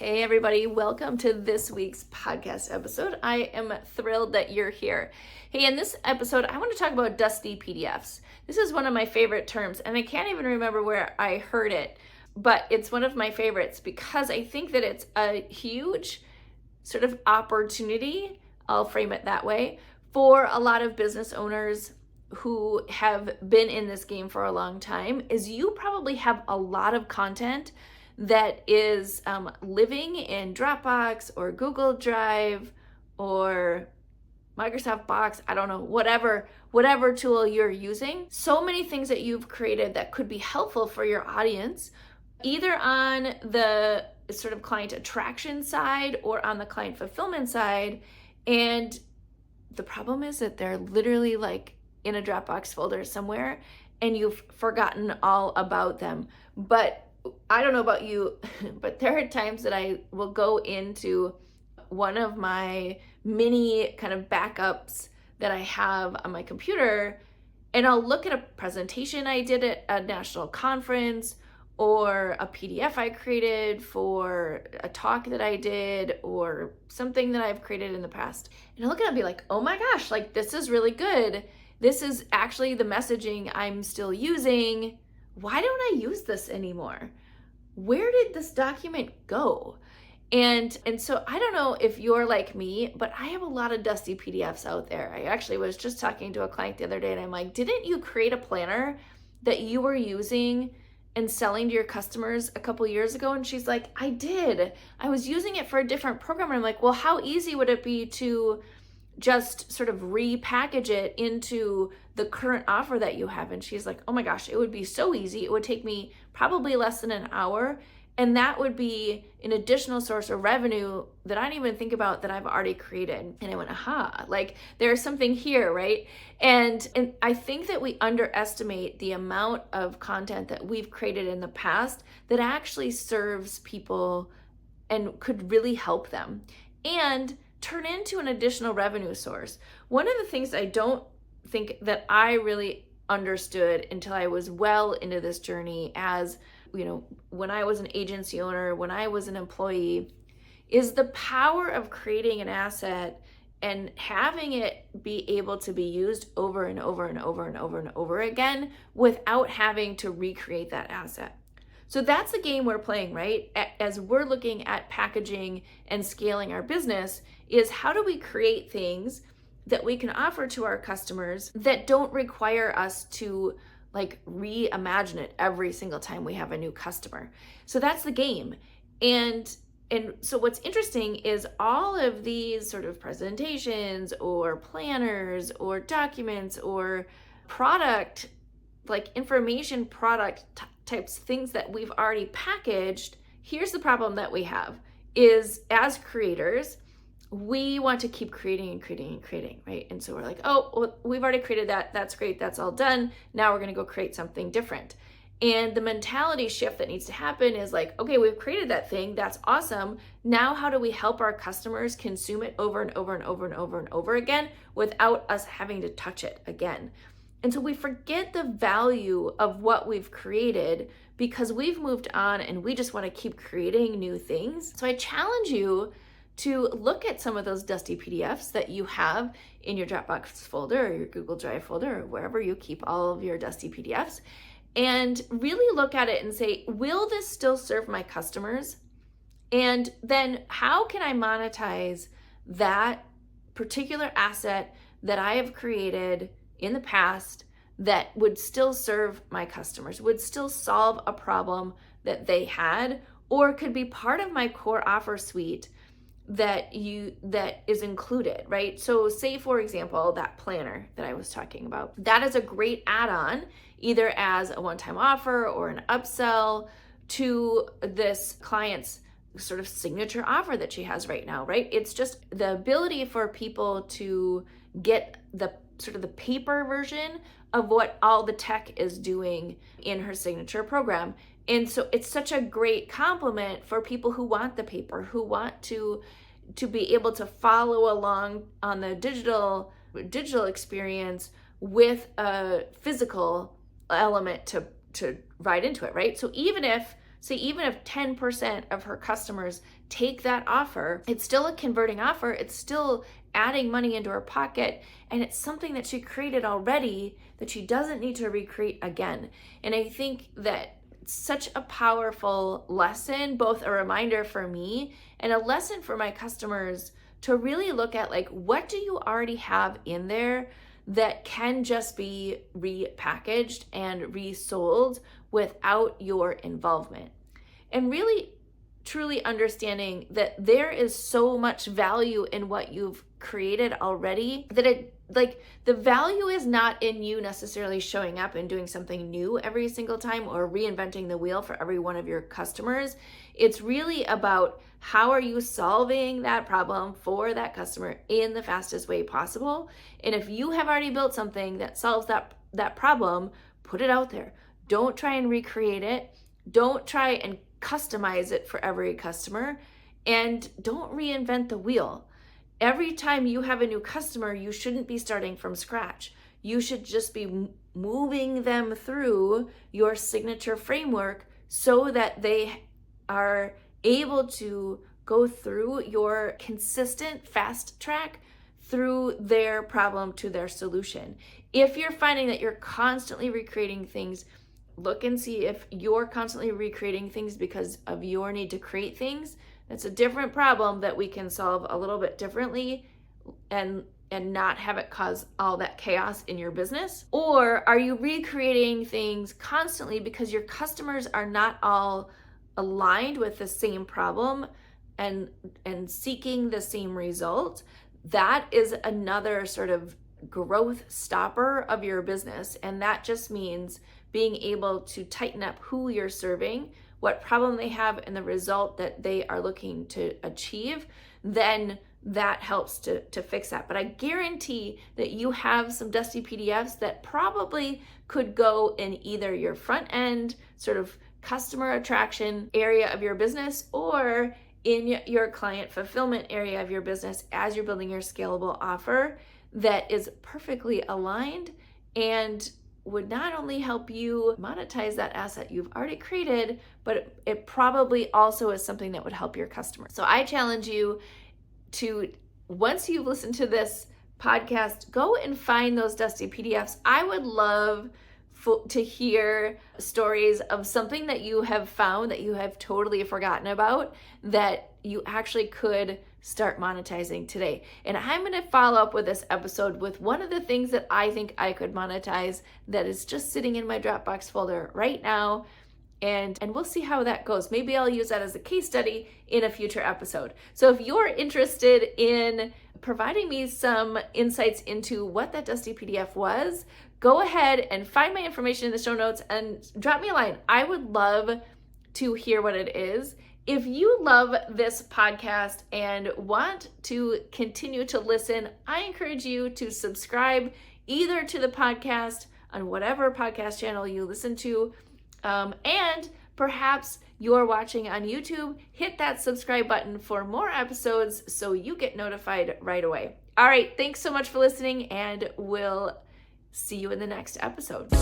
Hey everybody, welcome to this week's podcast episode. I am thrilled that you're here. Hey, in this episode, I want to talk about dusty PDFs. This is one of my favorite terms, and I can't even remember where I heard it, but it's one of my favorites because I think that it's a huge sort of opportunity, I'll frame it that way, for a lot of business owners who have been in this game for a long time, is you probably have a lot of content that is living in Dropbox or Google Drive or Microsoft Box, I don't know, whatever tool you're using. So many things that you've created that could be helpful for your audience, either on the sort of client attraction side or on the client fulfillment side. And the problem is that they're literally like in a Dropbox folder somewhere and you've forgotten all about them. But I don't know about you, but there are times that I will go into one of my mini kind of backups that I have on my computer, and I'll look at a presentation I did at a national conference or a PDF I created for a talk that I did or something that I've created in the past. And I'll look at it and be like, oh my gosh, like this is really good. This is actually the messaging I'm still using. Why don't I use this anymore? Where did this document go? And so I don't know if you're like me, but I have a lot of dusty PDFs out there. I actually was just talking to a client the other day and I'm like, didn't you create a planner that you were using and selling to your customers a couple years ago? And she's like, I did. I was using it for a different program. And I'm like, well, how easy would it be to just sort of repackage it into the current offer that you have? And she's like, oh my gosh, it would be so easy. It would take me probably less than an hour. And that would be an additional source of revenue that I didn't even think about that I've already created. And I went, aha, like there's something here, right? And I think that we underestimate the amount of content that we've created in the past that actually serves people and could really help them and turn into an additional revenue source. One of the things I don't think that I really understood until I was well into this journey, as you know, when I was an agency owner, when I was an employee, is the power of creating an asset and having it be able to be used over and over and over and over and over again without having to recreate that asset. So that's the game we're playing, right? As we're looking at packaging and scaling our business, is how do we create things that we can offer to our customers that don't require us to like reimagine it every single time we have a new customer. So that's the game. And so what's interesting is all of these sort of presentations or planners or documents or product, like information product types, things that we've already packaged. Here's the problem that we have is, as creators, we want to keep creating and creating and creating, right? And so we're like, oh, well, we've already created that. That's great. That's all done. Now we're going to go create something different. And the mentality shift that needs to happen is like, okay, we've created that thing. That's awesome. Now, how do we help our customers consume it over and over and over and over and over again without us having to touch it again? And so we forget the value of what we've created because we've moved on and we just want to keep creating new things. So I challenge you to look at some of those dusty PDFs that you have in your Dropbox folder or your Google Drive folder or wherever you keep all of your dusty PDFs, and really look at it and say, will this still serve my customers? And then how can I monetize that particular asset that I have created in the past that would still serve my customers, would still solve a problem that they had, or could be part of my core offer suite that is included, right? So say, for example, that planner that I was talking about, that is a great add-on, either as a one-time offer or an upsell to this client's sort of signature offer that she has right now, right? It's just the ability for people to get the sort of the paper version of what all the tech is doing in her signature program. And so it's such a great compliment for people who want the paper, who want to be able to follow along on the digital experience with a physical element to write into it, right? So even if So even if 10% of her customers take that offer, it's still a converting offer. It's still adding money into her pocket. And it's something that she created already that she doesn't need to recreate again. And I think that it's such a powerful lesson, both a reminder for me and a lesson for my customers to really look at, like, what do you already have in there that can just be repackaged and resold without your involvement. And really truly understanding that there is so much value in what you've created already that the value is not in you necessarily showing up and doing something new every single time or reinventing the wheel for every one of your customers. It's really about how are you solving that problem for that customer in the fastest way possible. And if you have already built something that solves that problem, put it out there. Don't try and recreate it. Don't try and customize it for every customer, and don't reinvent the wheel. Every time you have a new customer, you shouldn't be starting from scratch. You should just be moving them through your signature framework so that they are able to go through your consistent fast track through their problem to their solution. If you're finding that you're constantly recreating things, look and see if you're constantly recreating things because of your need to create things. That's a different problem that we can solve a little bit differently and not have it cause all that chaos in your business. Or are you recreating things constantly because your customers are not all aligned with the same problem and seeking the same result? That is another sort of growth stopper of your business. And that just means being able to tighten up who you're serving, what problem they have, and the result that they are looking to achieve. Then that helps to fix that. But I guarantee that you have some dusty PDFs that probably could go in either your front end sort of customer attraction area of your business or in your client fulfillment area of your business as you're building your scalable offer that is perfectly aligned and would not only help you monetize that asset you've already created, but it probably also is something that would help your customer. So I challenge you to, once you've listened to this podcast, go and find those dusty PDFs. I would love to hear stories of something that you have found that you have totally forgotten about that you actually could start monetizing today. And I'm going to follow up with this episode with one of the things that I think I could monetize that is just sitting in my Dropbox folder right now. And we'll see how that goes. Maybe I'll use that as a case study in a future episode. So if you're interested in providing me some insights into what that dusty PDF was, go ahead and find my information in the show notes and drop me a line. I would love to hear what it is. If you love this podcast and want to continue to listen, I encourage you to subscribe either to the podcast on whatever podcast channel you listen to, and perhaps you're watching on YouTube, hit that subscribe button for more episodes so you get notified right away. All right, thanks so much for listening, and we'll see you in the next episode.